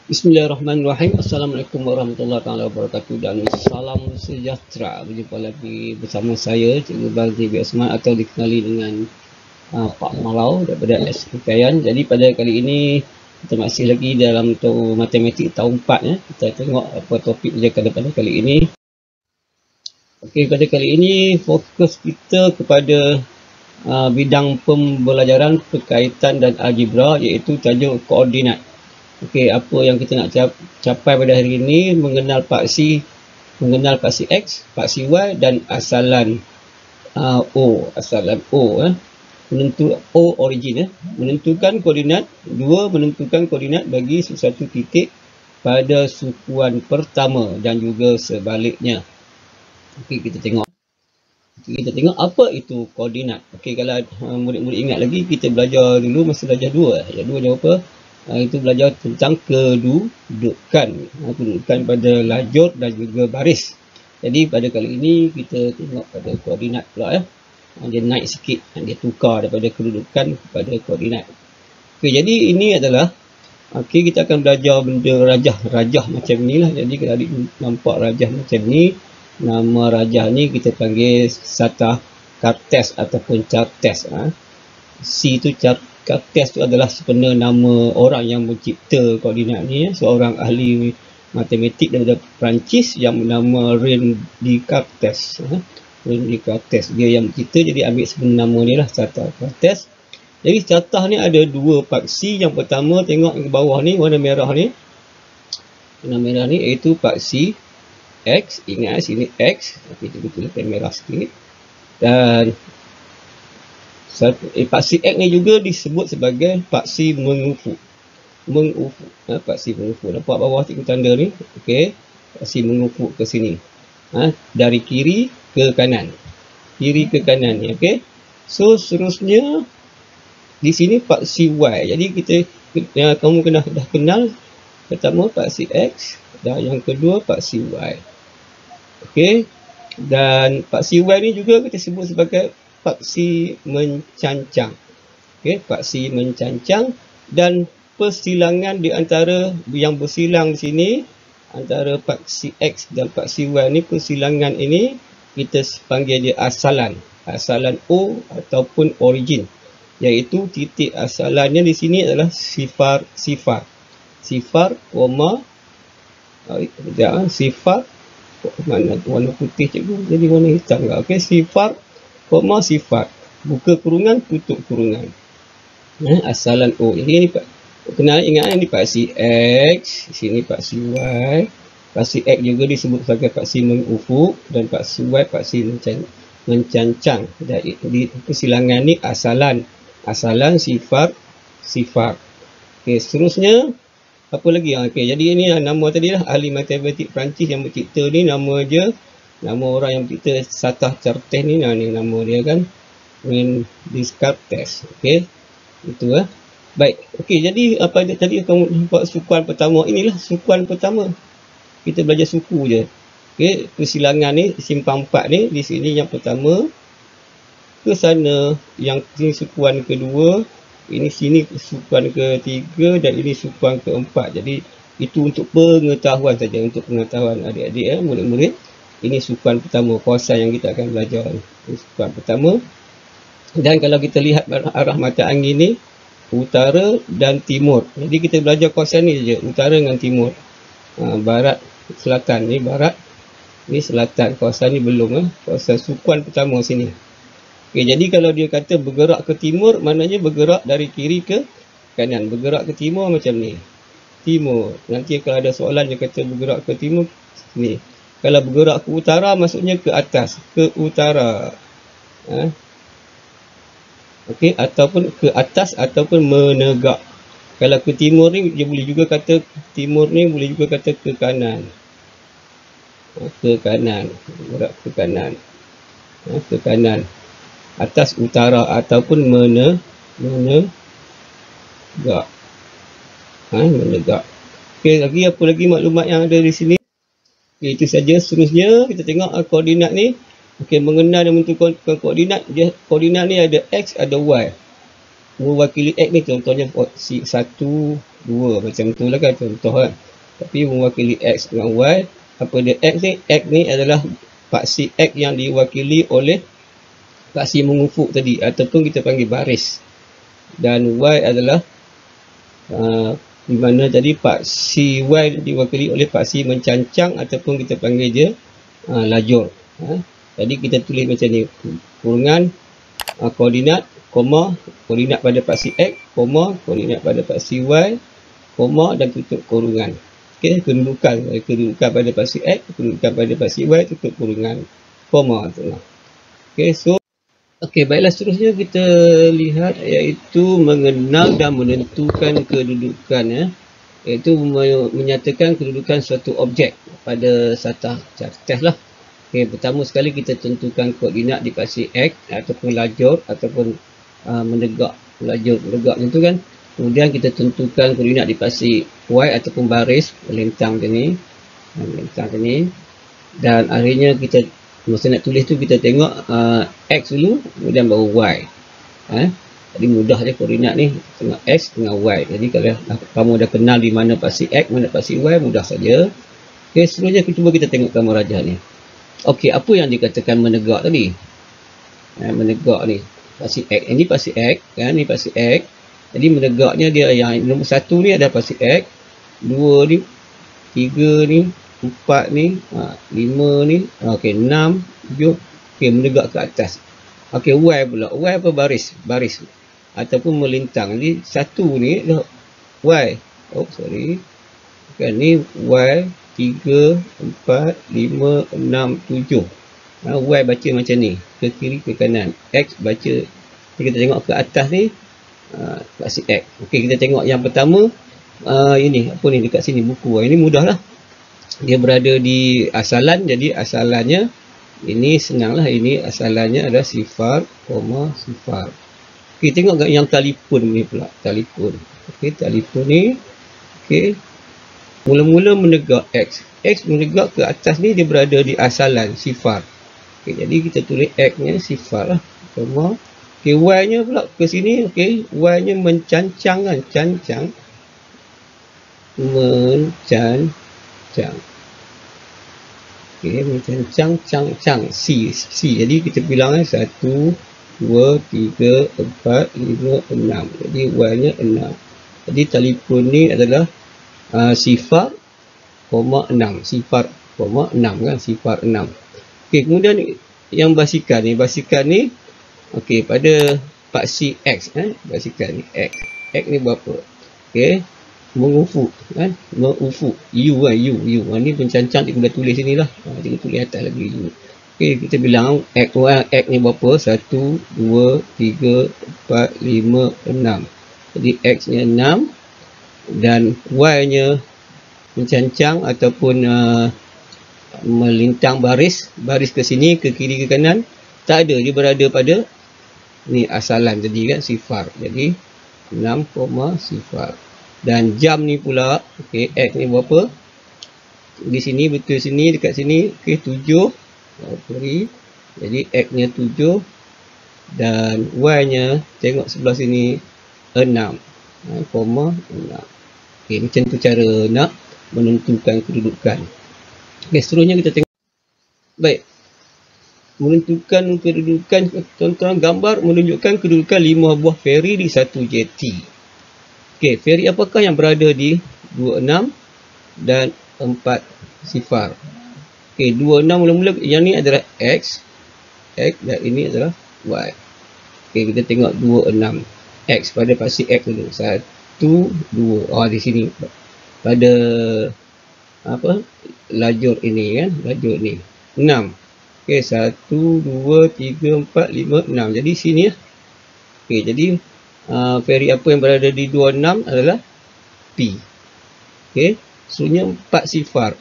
Bismillahirrahmanirrahim. Assalamualaikum warahmatullahi wabarakatuh dan salam sejahtera. Berjumpa lagi bersama saya Cikgu Bazli bin Osman atau dikenali dengan Pak Malau daripada SKKN. Jadi pada kali ini kita masih lagi dalam matematik tahun 4 ya. Kita tengok apa topik dia pada kali ini. Okey, pada kali ini fokus kita kepada bidang pembelajaran berkaitan dan algebra, iaitu tajuk koordinat. Okey, apa yang kita nak capai pada hari ini, mengenal paksi X, paksi Y dan asalan O, O origin menentukan koordinat, menentukan koordinat bagi sesuatu titik pada sukuan pertama dan juga sebaliknya. Okey, kita tengok apa itu koordinat. Okey, kalau murid-murid ingat lagi, kita belajar dulu masa belajar 2. Jawab apa? Itu belajar tentang kedudukan pada lajur dan juga baris. Jadi pada kali ini kita tengok pada koordinat pula ya. Dia naik sikit, dia tukar daripada kedudukan kepada koordinat. Okey, jadi ini adalah kita akan belajar benda rajah macam ni lah. Jadi kalau adik nampak rajah macam ni, nama rajah ni kita panggil Satah Cartez ataupun Cartez. C tu Cartez tu adalah sebenarnya nama orang yang mencipta koordinat ni ya. Seorang ahli matematik daripada Perancis yang bernama René Descartes. René Descartes dia yang mencipta, jadi ambil sebenarnya nama ni lah, Satah Cartez. Jadi Satah ni ada dua paksi. Yang pertama, tengok ke bawah ni, warna merah ni. Warna merah ni iaitu paksi X. Ingat sini X, tapi kita merah sikit. Dan paksi X ni juga disebut sebagai paksi mengufuk. Paksi mengufuk. Nampak bawah tiga tanda ni? Okey. Paksi mengufuk ke sini. Dari kiri ke kanan. Kiri ke kanan ni. Okey. So, seterusnya di sini paksi Y. Jadi kamu dah kenal pertama paksi X dan yang kedua paksi Y. Okey. Dan paksi Y ni juga kita sebut sebagai paksi mencancang. Okey, paksi mencancang, dan persilangan di antara yang bersilang di sini antara paksi X dan paksi Y ni, persilangan ini kita panggil dia asalan O ataupun origin, iaitu titik asalannya di sini adalah sifar, mana warna putih cikgu jadi warna hitam ke? Okey, sifar, buka kurungan, tutup kurungan. Asalan O. Jadi ini ingat ini paksi X, di sini paksi Y. Paksi X juga disebut sebagai paksi mengufuk dan paksi Y paksi mencancang. Di persilangan ni asalan, sifar. Okey, seterusnya apa lagi? Okey, jadi ini nama tadi lah, ahli matematik Perancis yang mencipta ni, nama orang yang mencipta Satah Cartez ni, ni nama dia kan, René Descartes. Okey, itu baik. Okey, jadi apa tadi kamu nampak sukuan pertama, inilah sukuan pertama. Kita belajar suku je. Okey, persilangan ni simpang 4 ni, di sini yang pertama ke sana, yang sini sukuan kedua, ini sini sukuan ketiga dan ini sukuan keempat. Jadi itu untuk pengetahuan saja, untuk pengetahuan adik-adik murid-murid. Ini sukuan pertama, kawasan yang kita akan belajar. Ini sukuan pertama. Dan kalau kita lihat arah mata angin ni, utara dan timur. Jadi kita belajar kawasan ni saja, utara dengan timur. Barat, selatan ni barat, ni selatan. Kawasan ni belum kawasan sukuan pertama sini. Okey, jadi kalau dia kata bergerak ke timur, maknanya bergerak dari kiri ke kanan. Bergerak ke timur macam ni. Timur. Nanti kalau ada soalan dia kata bergerak ke timur, ni. Kalau bergerak ke utara, maksudnya ke atas, ke utara. Okey, ataupun ke atas ataupun menegak. Kalau ke timur ni, dia boleh juga kata timur ni, boleh juga kata ke kanan. Ke kanan. Bergerak ke kanan. Ke kanan. Atas, utara ataupun menegak. Menegak. Okey, apa lagi maklumat yang ada di sini? Okey, itu saja. Seterusnya kita tengok koordinat ni. Okey, mengenal dan menentukan koordinat. Koordinat ni ada X, ada Y. Mewakili X ni contohnya 1, 2 macam tu lah kan, contoh kan. Tapi mewakili X dengan Y, apa dia X ni? X ni adalah paksi X yang diwakili oleh paksi mengufuk tadi, ataupun kita panggil baris. Dan Y adalah di mana tadi paksi Y diwakili oleh paksi mencancang, ataupun kita panggil dia lajur. Jadi kita tulis macam ni, kurungan koordinat, koma, koordinat pada paksi X, koma, koordinat pada paksi Y, koma, dan tutup kurungan. Okey, kedudukan pada paksi X, kedudukan pada paksi Y, tutup kurungan, koma tu lah. Okey, so baiklah, seterusnya kita lihat iaitu mengenal dan menentukan kedudukan, iaitu menyatakan kedudukan suatu objek pada satah test lah. Okey, pertama sekali kita tentukan koordinat di paksi X ataupun lajur ataupun menegak, lajur menegak macam tu kan. Kemudian kita tentukan koordinat di paksi Y ataupun baris melintang ni, dan akhirnya kita masa nak tulis tu kita tengok X dulu, kemudian baru Y. Jadi mudah je koordinat ni, tengok X dengan Y. Jadi kalau kamu dah kenal di mana paksi X, mana paksi Y, mudah saja. Okey, seterusnya cuba kita tengok gambar rajah ni. Okey, apa yang dikatakan menegak tadi? Menegak ni paksi X. Ini paksi X kan, ni paksi X. Jadi menegaknya dia yang nombor 1 ni ada paksi X, 2 ni, 3 ni, 4 ni, 5 ni, okey 6, 7. Okey, menegak ke atas. Okey, Y pula. Y apa? Baris ataupun melintang. Jadi 1 ni dah Y. Oh, sorry. Kan ni Y 3, 4, 5, 6, 7. Y baca macam ni, ke kiri ke kanan. X baca, kita tengok ke atas ni, paksi X. Okey, kita tengok yang pertama, ini apa ni dekat sini buku. Ini mudah lah. Dia berada di asalan, jadi asalannya ini senang lah. Ini asalannya ada sifar, koma, sifar. Okey, tengok yang telefon ni pula. Telefon. Okey, telefon ni. Okey. Mula-mula menegak X. X menegak ke atas ni, dia berada di asalan, sifar. Okey, jadi kita tulis X-nya sifar lah. Koma. Okey, Y-nya pula ke sini. Okey, Y-nya mencancang kan. Cancang. Mencancang. Okey, mencancang, cang. C. Jadi kita bilang 1, 2, 3, 4, 5, 6. Jadi Y-nya 6. Jadi telefon ni adalah sifar, koma 6. Sifar, koma 6 kan. Sifar 6. Okey, kemudian yang basikal ni. Basikal ni, okey, pada paksi X. Basikal ni, X. X ni berapa? Okey, mengufuk kan. Mengufuk. U kan. U. Ni pencancang kita dah tulis sini lah. Kita tulis atas lagi U. Okey, kita bilang X ni berapa? 1, 2, 3, 4, 5, 6. Jadi X nya 6. Dan Y-nya mencancang ataupun melintang baris ke sini, ke kiri, ke kanan. Tak ada, dia berada pada ni asalan tadi kan, sifar. Jadi 6, sifar. Dan jam ni pula, okey, X ni berapa? Di sini, betul sini, dekat sini. Okey, 7. Sorry. Jadi X nya 7. Dan Y-nya, tengok sebelah sini, 6. 6. Okey, macam tu cara nak menentukan kedudukan. Okey, seterusnya kita tengok. Baik. Menentukan kedudukan, tuan-tuan, gambar menunjukkan kedudukan 5 buah feri di satu jeti. Okey, feri apakah yang berada di 26 dan 4 sifar? Okey, 26 mula-mula yang ni adalah X dan ini adalah Y. Okey, kita tengok 26. X pada paksi X dulu. 1, 2. Di sini pada apa? Lajur ini kan, lajur ni. 6. Okey, 1, 2, 3, 4, 5, 6. Jadi sini ya. Okey, jadi feri apa yang berada di 26 adalah P. Okey, seterusnya 4 sifar.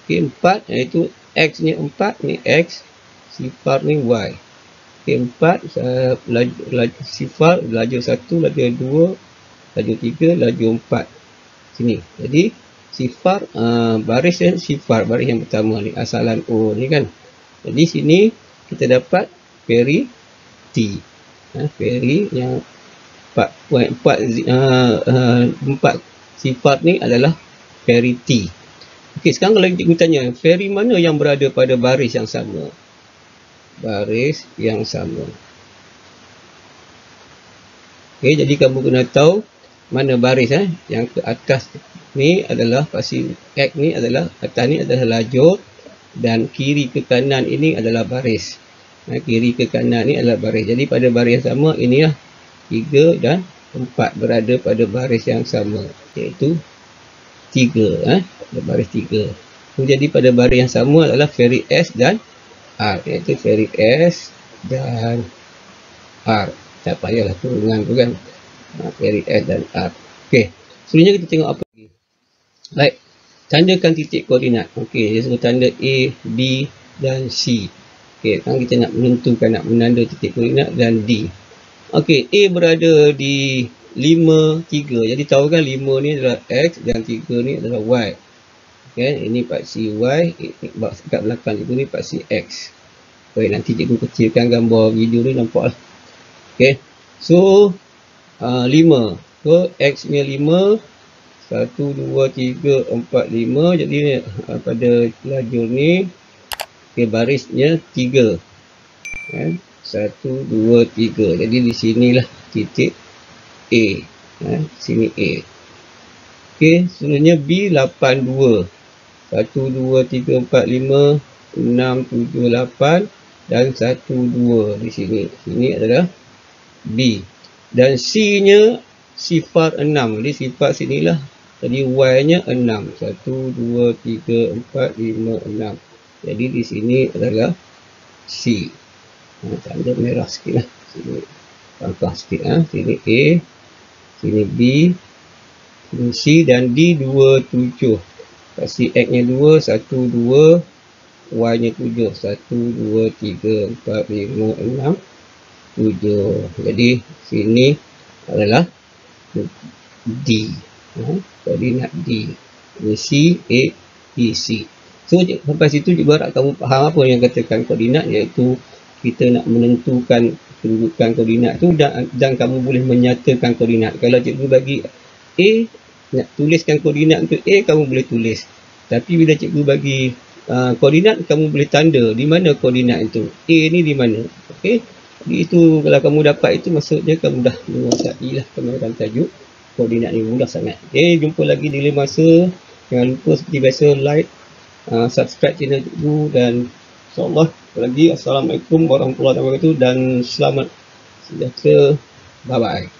Okey, 4 iaitu X ni 4, ni X, sifar ni Y. Okey, 4 sifar, lajur 1, lajur 2, lajur 3, lajur 4. Sini. Jadi sifar, baris dan sifar, baris yang pertama ni, asalan O ni kan. Jadi sini kita dapat feri T. Feri yang 4 Sifar ni adalah veri T. Okey, sekarang kalau cikgu tanya, veri mana yang berada pada baris yang sama? Baris yang sama. Okey, jadi kamu kena tahu mana baris yang ke atas ni adalah pasti X ni adalah, atas ni adalah lajur dan kiri ke kanan ini adalah baris. Kiri ke kanan ni adalah baris. Jadi pada baris yang sama, inilah 3 dan 4 berada pada baris yang sama, iaitu 3, pada baris 3. Jadi pada baris yang sama adalah veri S dan R, iaitu veri S dan R. Tak payahlah turungan tu kan, veri S dan R. Okey, selanjutnya kita tengok apa lagi. Baik, tandakan titik koordinat. Okey, dia suruh tanda A, B dan C. Okey, sekarang kita nak menentukan, nak menanda titik koordinat dan D. Okey, A berada di 5, 3. Jadi tahu kan 5 ni adalah X dan 3 ni adalah Y. Okey, ini paksi Y, kat belakang itu ni paksi X. Baik, nanti cikgu kecilkan gambar video ni, nampak lah. Okey, so 5. So X nya 5, 1, 2, 3, 4, 5. Jadi pada lajur ni, okay, barisnya 3. 1, 2, 3. Jadi di sinilah titik A. Sini A. Okey, selanjutnya B 8, 2. 1, 2, 3, 4, 5, 6, 7, 8 dan 1, 2 di sini. Sini adalah B. Dan C nya sifar 6. Jadi sifar sinilah. Jadi Y nya 6. 1, 2, 3, 4, 5, 6. Jadi di sini adalah C. Tanda merah sikit lah. Sini pangkah sikit. Sini A. Sini B. Sini C dan D 2, 7. Kasih X nya 2, 1, 2. Y nya 7. 1, 2, 3, 4, 5, 6, 7. Jadi sini adalah D. Koordinat D. Ini C, A, B, C. So sampai situ cikgu harap kamu faham apa yang katakan koordinat, iaitu kita nak menentukan kedudukan koordinat tu dan kamu boleh menyatakan koordinat. Kalau cikgu bagi A, nak tuliskan koordinat untuk A, kamu boleh tulis. Tapi bila cikgu bagi koordinat, kamu boleh tanda di mana koordinat itu. A ni di mana. Okey. Jadi itu kalau kamu dapat itu, maksudnya kamu dah menguasai lah kemahiran tajuk koordinat ni, mudah sangat. Okey, jumpa lagi di lain masa. Jangan lupa seperti biasa like, subscribe channel cikgu, dan insyaAllah lagi. Assalamualaikum warahmatullahi wabarakatuh dan selamat sejahtera. Bye bye.